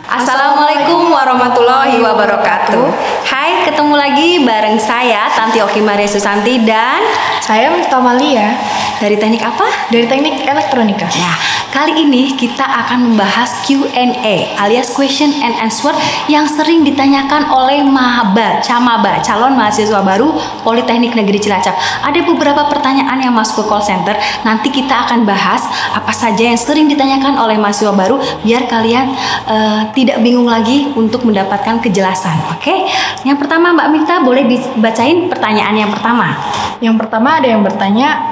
Assalamualaikum warahmatullahi wabarakatuh. Hai, ketemu lagi bareng saya Tanti Oki Maria Susanti dan saya Miftah Malia. Dari teknik apa? Dari teknik elektronika. Nah, kali ini kita akan membahas Q&A alias question and answer yang sering ditanyakan oleh Camaba, calon mahasiswa baru Politeknik Negeri Cilacap. Ada beberapa pertanyaan yang masuk ke call center. Nanti kita akan bahas apa saja yang sering ditanyakan oleh mahasiswa baru biar kalian tidak bingung lagi untuk mendapatkan kejelasan. Oke? Yang pertama Mbak Miftah, boleh dibacain pertanyaan yang pertama? Yang pertama ada yang bertanya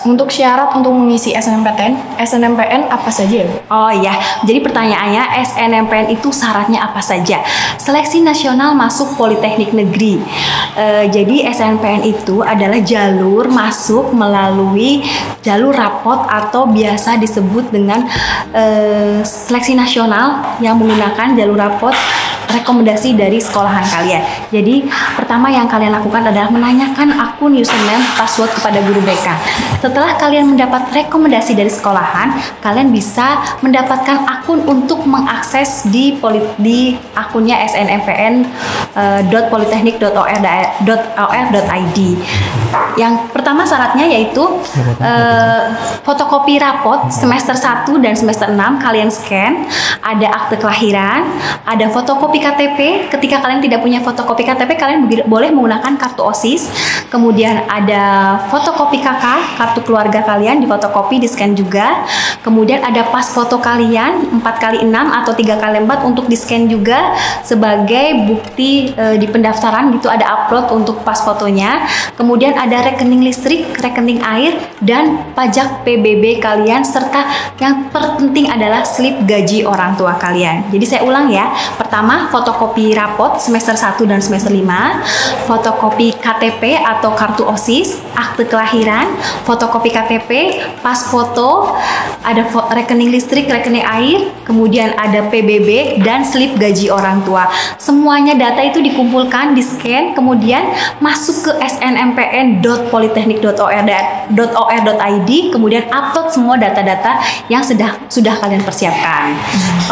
untuk syarat untuk mengisi SNMPN apa saja ya, Bu? Oh iya, jadi pertanyaannya SNMPN itu syaratnya apa saja? Seleksi nasional masuk Politeknik Negeri. Jadi SNMPN itu adalah jalur masuk melalui jalur rapot atau biasa disebut dengan seleksi nasional yang menggunakan jalur rapot rekomendasi dari sekolahan kalian. Jadi pertama yang kalian lakukan adalah menanyakan akun username password kepada guru BK. Setelah kalian mendapat rekomendasi dari sekolahan, kalian bisa mendapatkan akun untuk mengakses di akunnya snmpn.politeknik.or.id. Yang pertama syaratnya yaitu fotokopi rapot semester 1 dan semester 6 kalian scan, ada akte kelahiran, ada fotokopi KTP. Ketika kalian tidak punya fotokopi KTP, kalian boleh menggunakan kartu OSIS. Kemudian ada fotokopi KK, kartu keluarga kalian, di fotokopi, di scan juga. Kemudian ada pas foto kalian 4x6 atau 3x4 untuk di scan juga sebagai bukti di pendaftaran gitu, ada upload untuk pas fotonya. Kemudian ada rekening listrik, rekening air, dan pajak PBB kalian, serta yang terpenting adalah slip gaji orang tua kalian. Jadi saya ulang ya. Pertama, fotokopi rapot semester 1 dan semester 5, fotokopi KTP atau kartu OSIS, akte kelahiran, fotokopi KTP, pas foto, ada rekening listrik, rekening air, kemudian ada PBB dan slip gaji orang tua. Semuanya data itu dikumpulkan, di-scan, kemudian masuk ke snmpn.politeknik.or.id, kemudian upload semua data-data yang sudah kalian persiapkan.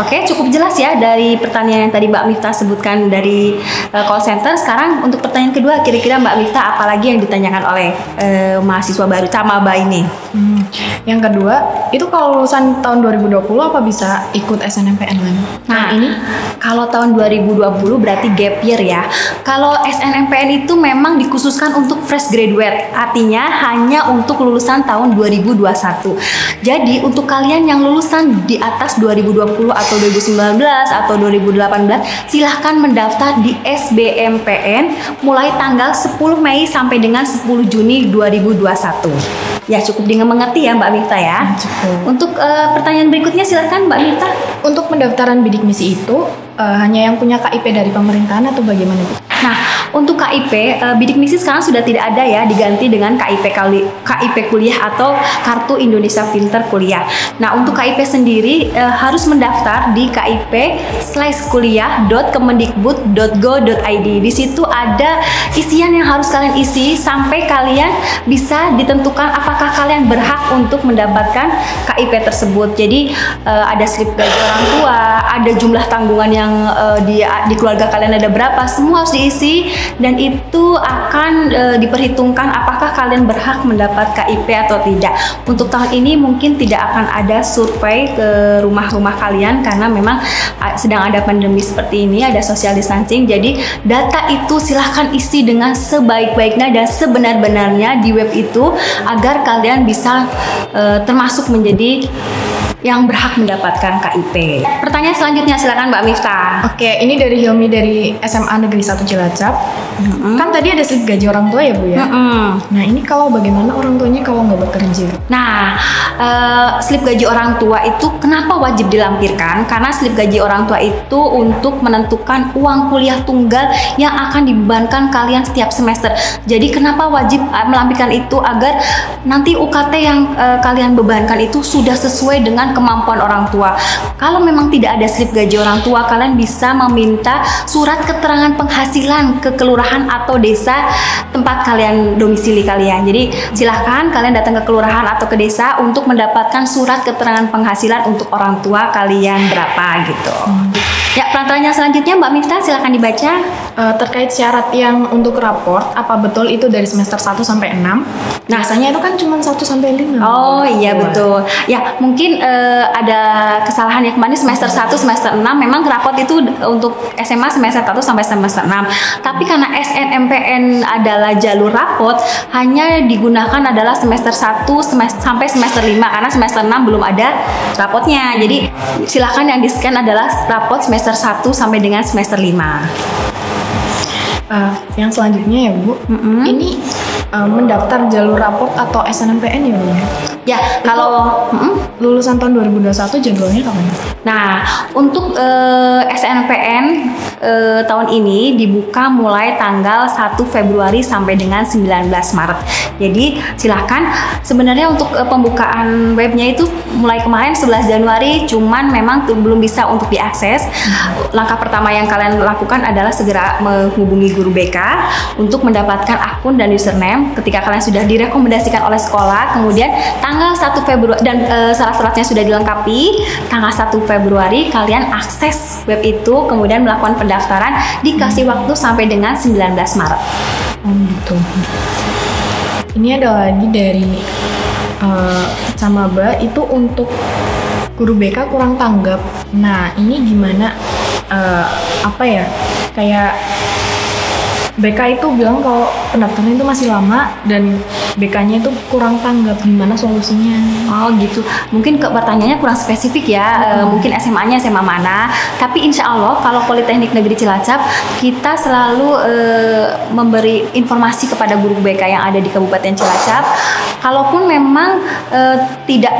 Oke, cukup jelas ya dari pertanyaan yang tadi Mbak Miftah sebutkan dari call center. Sekarang untuk pertanyaan kedua, kira-kira Mbak Miftah apalagi yang ditanyakan oleh mahasiswa baru Camaba ini? Yang kedua, itu kalau lulusan tahun 2020 apa bisa ikut SNMPN lagi? Nah, ini kalau tahun 2020 berarti gap year ya. Kalau SNMPN itu memang dikhususkan untuk fresh graduate, artinya hanya untuk lulusan tahun 2021. Jadi untuk kalian yang lulusan di atas 2020 atau 2019 atau 2018, silahkan mendaftar di SBMPN mulai tanggal 10 Mei sampai dengan 10 Juni 2021. Ya, cukup dengan mengerti ya Mbak Miftah ya. Cukup. Untuk pertanyaan berikutnya silahkan Mbak Miftah. Untuk pendaftaran bidik misi itu hanya yang punya KIP dari pemerintahan atau bagaimana, Bu? Nah, untuk KIP, bidik misi sekarang sudah tidak ada ya, diganti dengan KIP kuliah atau Kartu Indonesia Pinter Kuliah. Nah, untuk KIP sendiri harus mendaftar di kip/kuliah.kemendikbud.go.id. Di situ ada isian yang harus kalian isi sampai kalian bisa ditentukan apakah kalian berhak untuk mendapatkan KIP tersebut. Jadi ada slip gaji orang tua, ada jumlah tanggungan yang di keluarga kalian ada berapa, semua harus diisi, dan itu akan diperhitungkan apakah kalian berhak mendapat KIP atau tidak. Untuk tahun ini mungkin tidak akan ada survei ke rumah-rumah kalian karena memang sedang ada pandemi seperti ini, ada social distancing. Jadi data itu silahkan isi dengan sebaik-baiknya dan sebenar-benarnya di web itu agar kalian bisa termasuk menjadi yang berhak mendapatkan KIP. Pertanyaan selanjutnya silakan Mbak Miftah. Oke, ini dari Hilmi dari SMA Negeri 1 Cilacap. Kan tadi ada slip gaji orang tua ya, Bu ya? Nah, ini kalau bagaimana orang tuanya kalau nggak bekerja? Nah, slip gaji orang tua itu kenapa wajib dilampirkan? Karena slip gaji orang tua itu untuk menentukan uang kuliah tunggal yang akan dibebankan kalian setiap semester. Jadi kenapa wajib melampirkan itu? Agar nanti UKT yang kalian bebankan itu sudah sesuai dengan kemampuan orang tua. Kalau memang tidak ada slip gaji orang tua, kalian bisa meminta surat keterangan penghasilan ke kelurahan atau desa tempat kalian domisili kalian. Jadi silahkan kalian datang ke kelurahan atau ke desa untuk mendapatkan surat keterangan penghasilan untuk orang tua kalian berapa gitu. Ya, pertanyaan selanjutnya Mbak Miftah silakan dibaca. Terkait syarat yang untuk raport, apa betul itu dari semester 1 sampai 6? Nah, biasanya itu kan cuma 1 sampai 5. Oh iya betul. Ya, mungkin ada kesalahan yang kemarin semester 1 semester 6 memang raport itu untuk SMA semester 1 sampai semester 6. Tapi karena SNMPN adalah jalur raport, hanya digunakan adalah semester 1 sampai semester 5 karena semester 6 belum ada rapotnya. Jadi silakan yang di-scan adalah raport semester 1 sampai dengan semester 5. Yang selanjutnya ya Bu, ini mendaftar jalur raport atau SNMPN ya Bu ya? Ya, kalau lulusan tahun 2021 jadwalnya kapan? Nah, untuk SNMPN tahun ini dibuka mulai tanggal 1 Februari sampai dengan 19 Maret. Jadi silahkan, sebenarnya untuk pembukaan webnya itu mulai kemarin 11 Januari, cuman memang belum bisa untuk diakses. Langkah pertama yang kalian lakukan adalah segera menghubungi guru BK untuk mendapatkan akun dan username. Ketika kalian sudah direkomendasikan oleh sekolah, kemudian tanggal 1 Februari dan syarat-syaratnya sudah dilengkapi, tanggal 1 Februari kalian akses web itu, kemudian melakukan pendaftaran, dikasih waktu sampai dengan 19 Maret. Oh gitu. Ini ada lagi dari Camaba, itu untuk guru BK kurang tanggap. Nah, ini gimana? Apa ya? Kayak BK itu bilang kalau pendaftaran itu masih lama dan BK-nya itu kurang tanggap. Gimana solusinya? Oh gitu. Mungkin pertanyaannya kurang spesifik ya. Mungkin SMA-nya SMA mana. Tapi insya Allah kalau Politeknik Negeri Cilacap kita selalu memberi informasi kepada guru BK yang ada di Kabupaten Cilacap. Kalaupun memang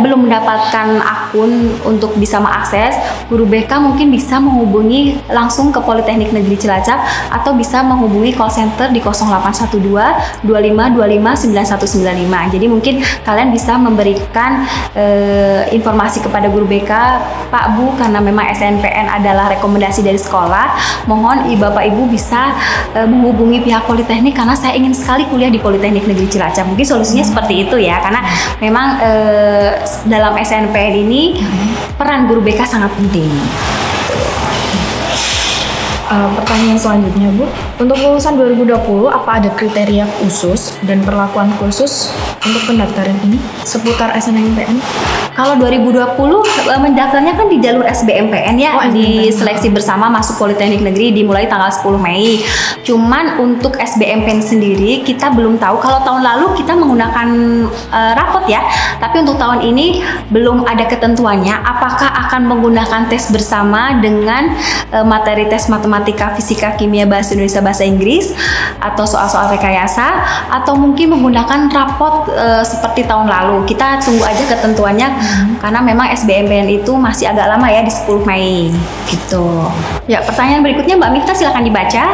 belum mendapatkan akun untuk bisa mengakses, guru BK mungkin bisa menghubungi langsung ke Politeknik Negeri Cilacap atau bisa menghubungi call center di 0812 25 25 9195. Jadi mungkin kalian bisa memberikan informasi kepada guru BK, Pak Bu, karena memang SNMPN adalah rekomendasi dari sekolah, mohon Bapak Ibu bisa menghubungi pihak Politeknik karena saya ingin sekali kuliah di Politeknik Negeri Cilacap. Mungkin solusinya seperti itu ya, karena memang dalam SNMPN ini peran guru BK sangat penting. Pertanyaan selanjutnya Bu, untuk lulusan 2020 apa ada kriteria khusus dan perlakuan khusus untuk pendaftaran ini seputar SNMPN? Kalau 2020 mendaftarnya kan di jalur SBMPN ya, di seleksi bersama masuk Politeknik Negeri dimulai tanggal 10 Mei. Cuman untuk SBMPN sendiri kita belum tahu. Kalau tahun lalu kita menggunakan rapot ya, tapi untuk tahun ini belum ada ketentuannya apakah akan menggunakan tes bersama dengan materi tes matematika, fisika, kimia, bahasa Indonesia, bahasa Inggris, atau soal-soal rekayasa, atau mungkin menggunakan rapot seperti tahun lalu. Kita tunggu aja ketentuannya. Karena memang SBMPN itu masih agak lama ya, di 10 Mei gitu. Ya, pertanyaan berikutnya Mbak Miftah silakan dibaca.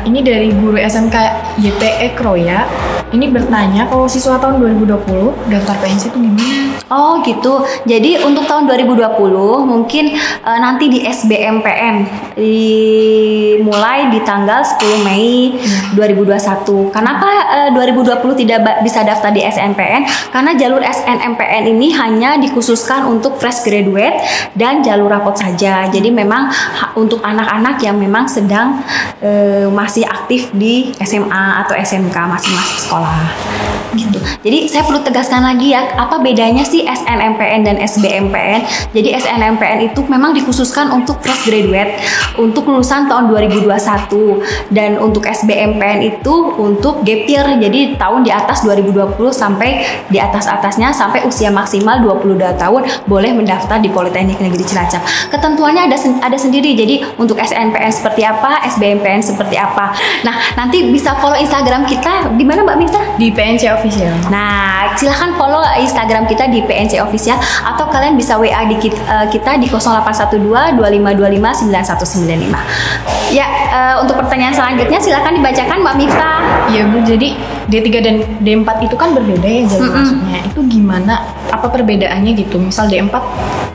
Ini dari guru SMK YPE Kroya. Ini bertanya kalau siswa tahun 2020 daftar PNS itu gimana? Oh gitu. Jadi untuk tahun 2020 mungkin nanti di SBMPN dimulai di tanggal 10 Mei 2021. Kenapa 2020 tidak bisa daftar di SNMPN? Karena jalur SNMPN ini hanya dikhususkan untuk fresh graduate dan jalur rapot saja. Jadi memang untuk anak-anak yang memang sedang masih aktif di SMA atau SMK masing-masing sekolah gitu. Jadi saya perlu tegaskan lagi ya, apa bedanya sih SNMPN dan SBMPN? Jadi SNMPN itu memang dikhususkan untuk fresh graduate, untuk lulusan tahun 2021, dan untuk SBMPN itu untuk gap year, jadi tahun di atas 2020 sampai di atas-atasnya sampai usia maksimal 22 tahun boleh mendaftar di Politeknik Negeri Cilacap. Ketentuannya ada sendiri. Jadi untuk SNMPN seperti apa, SBMPN seperti apa. Nah, nanti bisa follow Instagram kita di mana Mbak Miftah? Di PNC Official. Nah, silahkan follow Instagram kita di PNC Official, atau kalian bisa WA di kita di 0812 2525 9195. Ya, untuk pertanyaan selanjutnya silahkan dibacakan Mbak Miftah. Iya Bu, jadi D3 dan D4 itu kan berbeda ya jalur masuknya. Itu gimana? Apa perbedaannya gitu? Misal D4,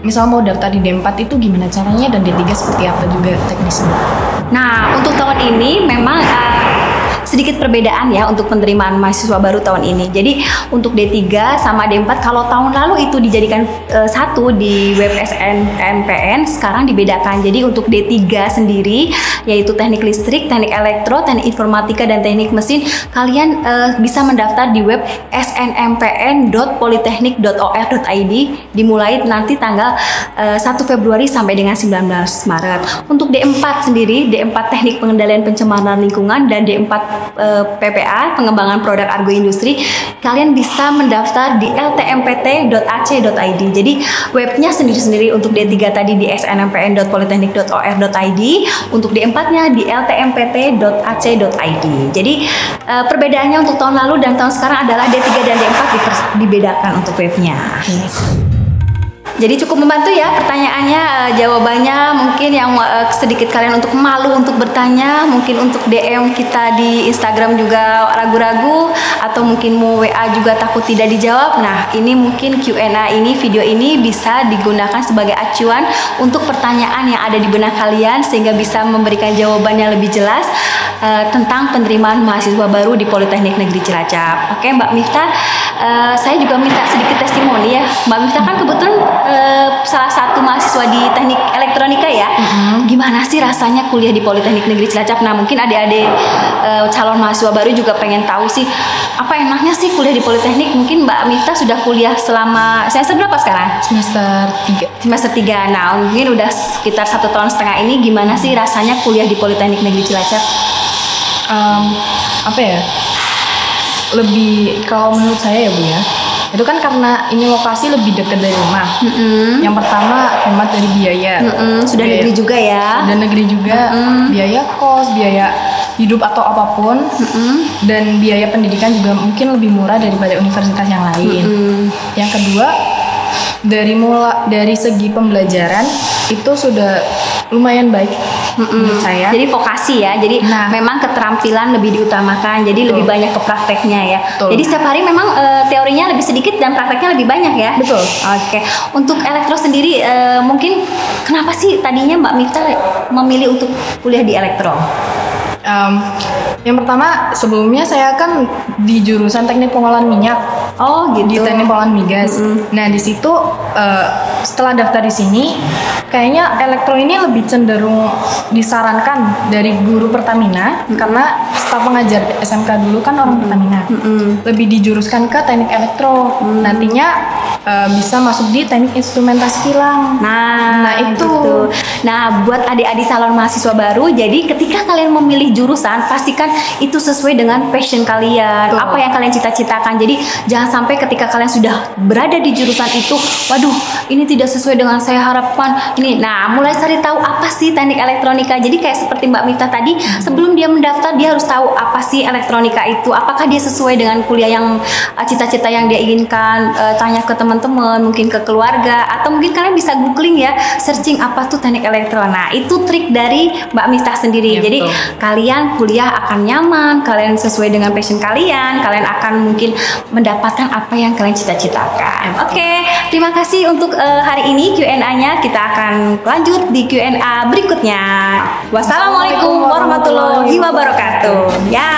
misal mau daftar di D4 itu gimana caranya, dan D3 seperti apa juga teknisnya? Nah, untuk tahun ini memang sedikit perbedaan ya untuk penerimaan mahasiswa baru tahun ini. Jadi untuk D3 sama D4 kalau tahun lalu itu dijadikan satu di web SNMPN, sekarang dibedakan. Jadi untuk D3 sendiri yaitu teknik listrik, teknik elektro, teknik informatika dan teknik mesin, kalian bisa mendaftar di web snmpn.politeknik.or.id dimulai nanti tanggal 1 Februari sampai dengan 19 Maret. Untuk D4 sendiri, D4 teknik pengendalian pencemaran lingkungan dan D4 PPA pengembangan produk argo industri, kalian bisa mendaftar di ltmpt.ac.id. Jadi webnya sendiri-sendiri untuk D3 tadi di snmpn.politeknik.or.id, untuk D4-nya di ltmpt.ac.id. Jadi perbedaannya untuk tahun lalu dan tahun sekarang adalah D3 dan D4 dibedakan untuk webnya. Jadi cukup membantu ya pertanyaannya, jawabannya mungkin yang sedikit kalian untuk malu untuk bertanya, mungkin untuk DM kita di Instagram juga ragu-ragu, atau mungkin mau WA juga takut tidak dijawab. Nah ini mungkin Q&A ini, video ini bisa digunakan sebagai acuan untuk pertanyaan yang ada di benak kalian sehingga bisa memberikan jawaban yang lebih jelas tentang penerimaan mahasiswa baru di Politeknik Negeri Cilacap. Oke Mbak Miftah, saya juga minta sedikit testimoni ya. Mbak Miftah kan kebetulan salah satu mahasiswa di teknik elektronika ya. Gimana sih rasanya kuliah di Politeknik Negeri Cilacap? Nah mungkin adik-adik calon mahasiswa baru juga pengen tahu sih apa enaknya sih kuliah di Politeknik. Mungkin Mbak Miftah sudah kuliah selama semester berapa sekarang? Semester 3. Semester 3. Nah mungkin udah sekitar 1,5 tahun ini. Gimana sih rasanya kuliah di Politeknik Negeri Cilacap? Apa ya? Lebih, kalau menurut saya ya Bu ya, itu kan karena ini lokasi lebih dekat dari rumah. Yang pertama hemat dari biaya. Sudah negeri juga ya. Sudah negeri juga. Biaya kos, biaya hidup atau apapun, dan biaya pendidikan juga mungkin lebih murah daripada universitas yang lain. Yang kedua, dari segi pembelajaran itu sudah lumayan baik menurut saya. Jadi vokasi ya, jadi memang keterampilan lebih diutamakan, jadi lebih banyak ke prakteknya ya. Jadi setiap hari memang teorinya lebih sedikit dan prakteknya lebih banyak ya. Betul. Oke. Untuk elektro sendiri mungkin kenapa sih tadinya Mbak Miftah memilih untuk kuliah di elektro? Yang pertama, sebelumnya saya kan di jurusan teknik pengolahan minyak. Oh gitu. Di teknik pengolahan migas. Nah di situ setelah daftar di sini, kayaknya elektro ini lebih cenderung disarankan dari guru Pertamina, karena staf pengajar SMK dulu kan orang Pertamina. Lebih dijuruskan ke teknik elektro. Nantinya bisa masuk di teknik instrumentasi kilang. Nah itu. Gitu. Nah buat adik-adik calon mahasiswa baru, jadi ketika kalian memilih jurusan, pastikan itu sesuai dengan passion kalian, apa yang kalian cita-citakan. Jadi jangan sampai ketika kalian sudah berada di jurusan itu, waduh ini tidak sesuai dengan saya harapkan ini. Nah mulai cari tahu apa sih teknik elektronika. Jadi kayak seperti Mbak Miftah tadi, sebelum dia mendaftar dia harus tahu apa sih elektronika itu, apakah dia sesuai dengan kuliah yang cita-cita yang dia inginkan. Tanya ke teman-teman, mungkin ke keluarga, atau mungkin kalian bisa googling ya, searching apa tuh teknik elektro. Nah itu trik dari Mbak Miftah sendiri. Jadi kalian kuliah akan nyaman, kalian sesuai dengan passion kalian, kalian akan mungkin mendapatkan apa yang kalian cita-citakan. Oke, terima kasih untuk hari ini Q&A-nya. Kita akan lanjut di Q&A berikutnya. Wassalamualaikum warahmatullahi wabarakatuh. Ya.